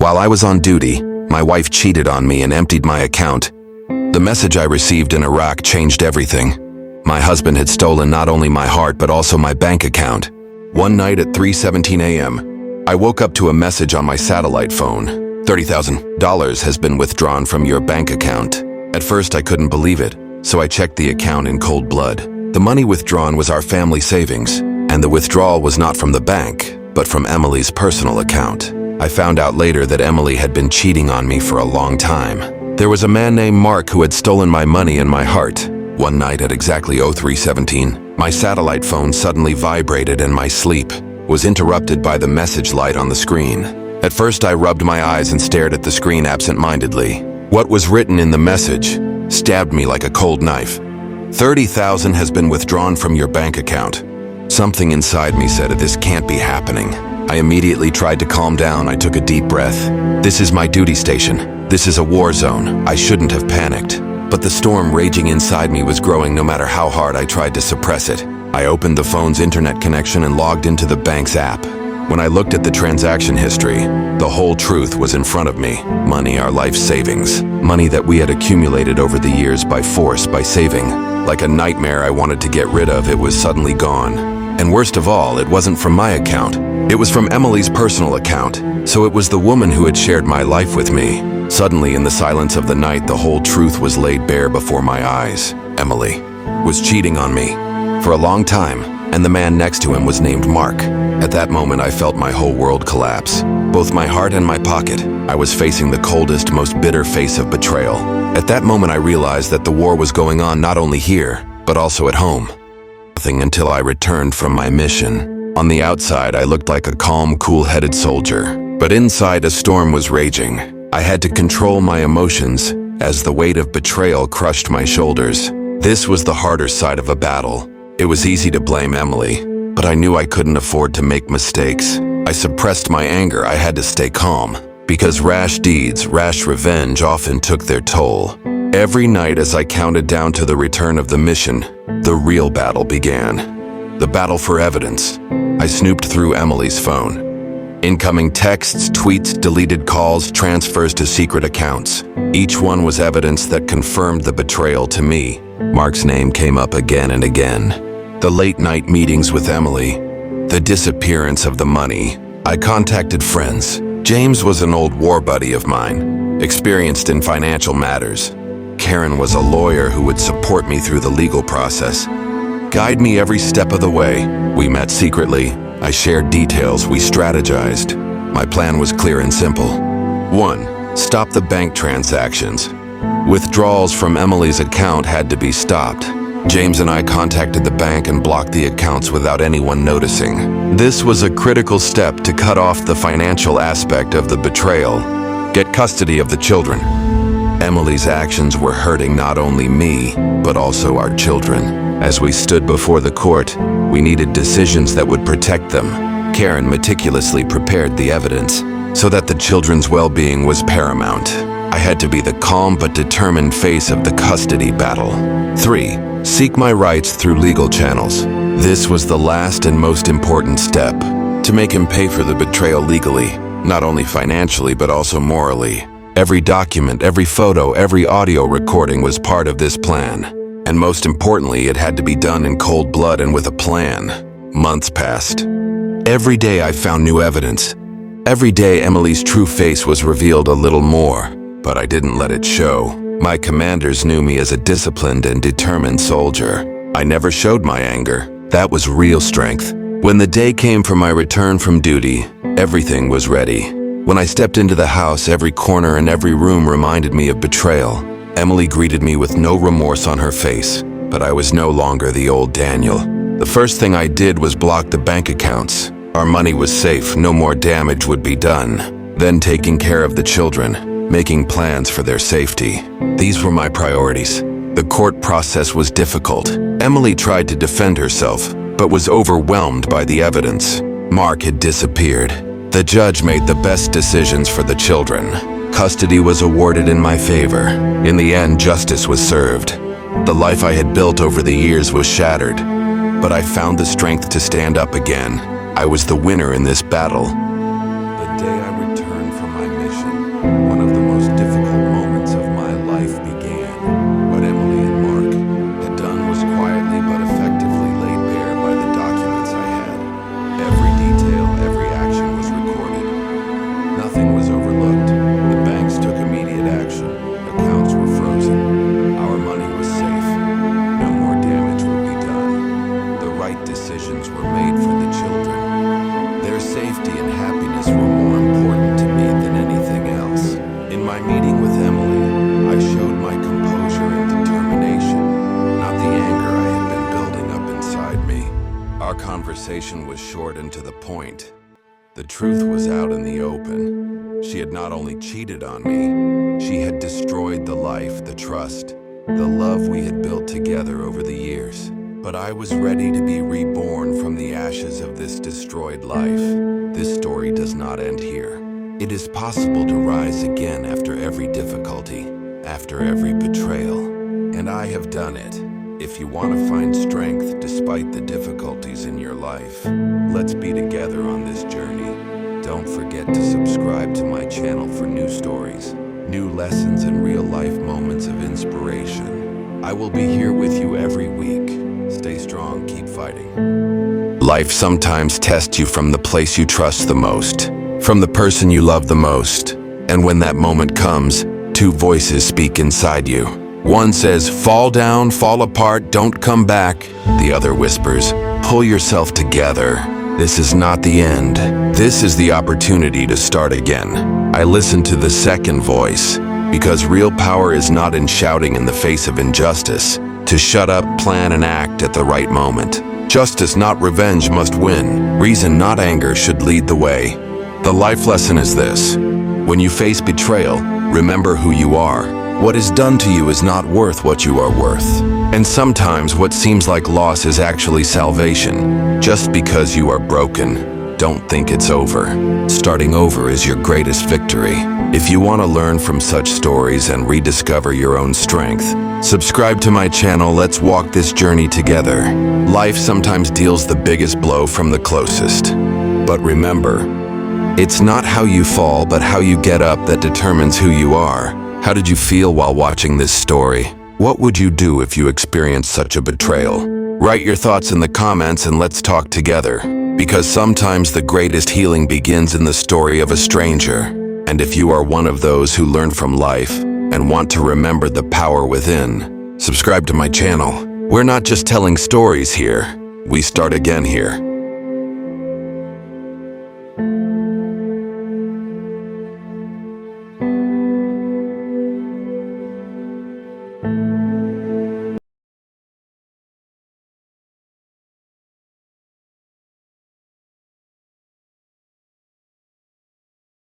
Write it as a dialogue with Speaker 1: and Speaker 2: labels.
Speaker 1: While I was on duty, my wife cheated on me and emptied my account. The message I received in Iraq changed everything. My husband had stolen not only my heart but also my bank account. One night at 3:17 a.m., I woke up to a message on my satellite phone. $30,000 has been withdrawn from your bank account. At first I couldn't believe it, so I checked the account in cold blood. The money withdrawn was our family savings, and the withdrawal was not from the bank, but from Emily's personal account. I found out later that Emily had been cheating on me for a long time. There was a man named Mark who had stolen my money and my heart. One night at exactly 03:17, my satellite phone suddenly vibrated and my sleep was interrupted by the message light on the screen. At first I rubbed my eyes and stared at the screen absent-mindedly. What was written in the message stabbed me like a cold knife. 30,000 has been withdrawn from your bank account. Something inside me said, this can't be happening. I immediately tried to calm down. I took a deep breath. This is my duty station. This is a war zone. I shouldn't have panicked. But the storm raging inside me was growing no matter how hard I tried to suppress it. I opened the phone's internet connection and logged into the bank's app. When I looked at the transaction history, the whole truth was in front of me. Money, our life savings. Money that we had accumulated over the years by force, by saving. Like a nightmare I wanted to get rid of, it was suddenly gone. And worst of all, it wasn't from my account. It was from Emily's personal account. So it was the woman who had shared my life with me. Suddenly, in the silence of the night, the whole truth was laid bare before my eyes. Emily was cheating on me for a long time, and the man next to him was named Mark. At that moment, I felt my whole world collapse. Both my heart and my pocket. I was facing the coldest, most bitter face of betrayal. At that moment, I realized that the war was going on not only here, but also at home. Nothing until I returned from my mission. On the outside, I looked like a calm, cool-headed soldier. But inside, a storm was raging. I had to control my emotions as the weight of betrayal crushed my shoulders. This was the harder side of a battle. It was easy to blame Emily, but I knew I couldn't afford to make mistakes. I suppressed my anger. I had to stay calm, because rash deeds, rash revenge often took their toll. Every night as I counted down to the return of the mission, the real battle began. The battle for evidence. I snooped through Emily's phone. Incoming texts, tweets, deleted calls, transfers to secret accounts. Each one was evidence that confirmed the betrayal to me. Mark's name came up again and again. The late-night meetings with Emily. The disappearance of the money. I contacted friends. James was an old war buddy of mine, experienced in financial matters. Karen was a lawyer who would support me through the legal process, guide me every step of the way. We met secretly. I shared details. We strategized. My plan was clear and simple. 1. Stop the bank transactions. Withdrawals from Emily's account had to be stopped. James and I contacted the bank and blocked the accounts without anyone noticing. This was a critical step to cut off the financial aspect of the betrayal. Get custody of the children. Emily's actions were hurting not only me, but also our children. As we stood before the court, we needed decisions that would protect them. Karen meticulously prepared the evidence so that the children's well-being was paramount. I had to be the calm but determined face of the custody battle. 3. Seek my rights through legal channels. This was the last and most important step, to make him pay for the betrayal legally, not only financially but also morally. Every document, every photo, every audio recording was part of this plan. And most importantly, it had to be done in cold blood and with a plan. Months passed. Every day I found new evidence. Every day Emily's true face was revealed a little more, but I didn't let it show. My commanders knew me as a disciplined and determined soldier. I never showed my anger. That was real strength. When the day came for my return from duty, everything was ready. When I stepped into the house, every corner and every room reminded me of betrayal. Emily greeted me with no remorse on her face, but I was no longer the old Daniel. The first thing I did was block the bank accounts. Our money was safe, no more damage would be done. Then taking care of the children, making plans for their safety. These were my priorities. The court process was difficult. Emily tried to defend herself, but was overwhelmed by the evidence. Mark had disappeared. The judge made the best decisions for the children. Custody was awarded in my favor. In the end, justice was served. The life I had built over the years was shattered, but I found the strength to stand up again. I was the winner in this battle. The day I returned from my mission, to the point. The truth was out in the open. She had not only cheated on me, she had destroyed the life, the trust, the love we had built together over the years. But I was ready to be reborn from the ashes of this destroyed life. This story does not end here. It is possible to rise again after every difficulty, after every betrayal. And I have done it. If you want to find strength despite the difficulties in your life, let's be together on this journey. Don't forget to subscribe to my channel for new stories, new lessons, and real-life moments of inspiration. I will be here with you every week. Stay strong, keep fighting. Life sometimes tests you from the place you trust the most, from the person you love the most. And when that moment comes, two voices speak inside you. One says, fall down, fall apart, don't come back. The other whispers, pull yourself together. This is not the end. This is the opportunity to start again. I listen to the second voice, because real power is not in shouting in the face of injustice. To shut up, plan, and act at the right moment. Justice, not revenge, must win. Reason, not anger, should lead the way. The life lesson is this: when you face betrayal, remember who you are. What is done to you is not worth what you are worth. And sometimes what seems like loss is actually salvation. Just because you are broken, don't think it's over. Starting over is your greatest victory. If you want to learn from such stories and rediscover your own strength, subscribe to my channel. Let's walk this journey together. Life sometimes deals the biggest blow from the closest. But remember, it's not how you fall, but how you get up that determines who you are. How did you feel while watching this story? What would you do if you experienced such a betrayal? Write your thoughts in the comments and let's talk together. Because sometimes the greatest healing begins in the story of a stranger. And if you are one of those who learn from life and want to remember the power within, subscribe to my channel. We're not just telling stories here. We start again here.